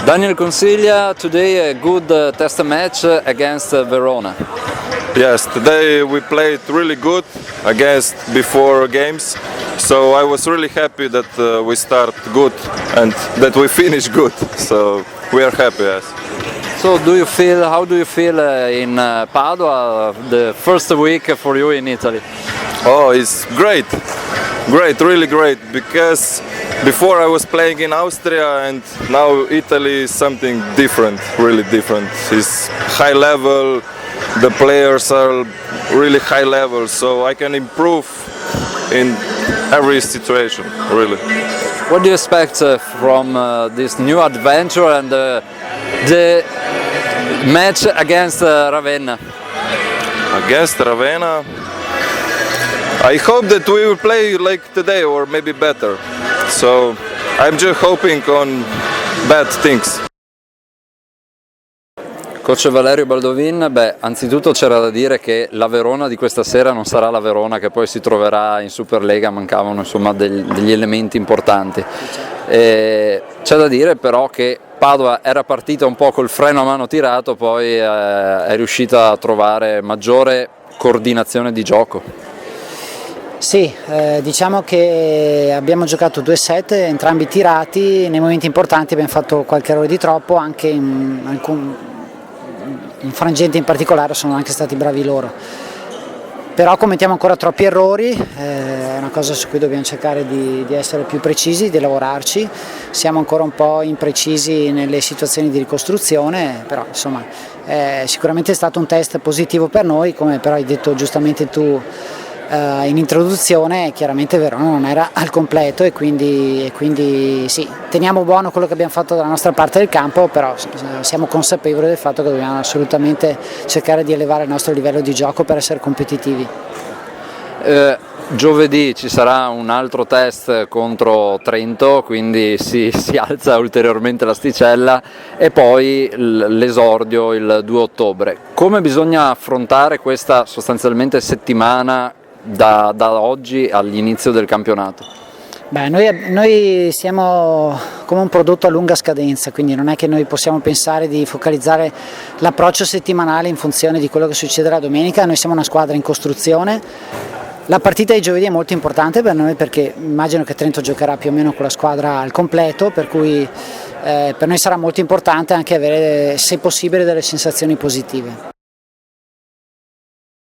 Daniel Consiglia, today a good test match against Verona. Yes, today we played really good against before games, so I was really happy that we start good and that we finish good. So we are happy. Yes. So how do you feel in Padua, the first week for you in Italy? Oh, it's great, really great, because before I was playing in Austria and now Italy is something different, really different. It's high level, the players are really high level, so I can improve in every situation, really. What do you expect from this new adventure and the match against Ravenna? Against Ravenna, I hope that we will play like today or maybe better. So I'm just hoping on bad things. Coach Valerio Baldovin, anzitutto c'era da dire che la Verona di questa sera non sarà la Verona che poi si troverà in Superlega, mancavano insomma degli elementi importanti. C'è da dire però che Padova era partita un po' col freno a mano tirato, poi è riuscita a trovare maggiore coordinazione di gioco. Sì, diciamo che abbiamo giocato 2 set, entrambi tirati, nei momenti importanti abbiamo fatto qualche errore di troppo, anche in frangenti in particolare sono anche stati bravi loro. Però commettiamo ancora troppi errori, è una cosa su cui dobbiamo cercare di essere più precisi, di lavorarci. Siamo ancora un po' imprecisi nelle situazioni di ricostruzione, però insomma sicuramente è stato un test positivo per noi, come però hai detto giustamente tu in introduzione. Chiaramente Verona non era al completo e quindi sì, teniamo buono quello che abbiamo fatto dalla nostra parte del campo, però siamo consapevoli del fatto che dobbiamo assolutamente cercare di elevare il nostro livello di gioco per essere competitivi. Giovedì ci sarà un altro test contro Trento, quindi si alza ulteriormente l'asticella, e poi l'esordio il 2 ottobre. Come bisogna affrontare questa sostanzialmente settimana da oggi all'inizio del campionato? Noi siamo come un prodotto a lunga scadenza, quindi non è che noi possiamo pensare di focalizzare l'approccio settimanale in funzione di quello che succederà domenica. Noi siamo una squadra in costruzione. La partita di giovedì è molto importante per noi perché immagino che Trento giocherà più o meno con la squadra al completo, per cui per noi sarà molto importante anche avere, se possibile, delle sensazioni positive.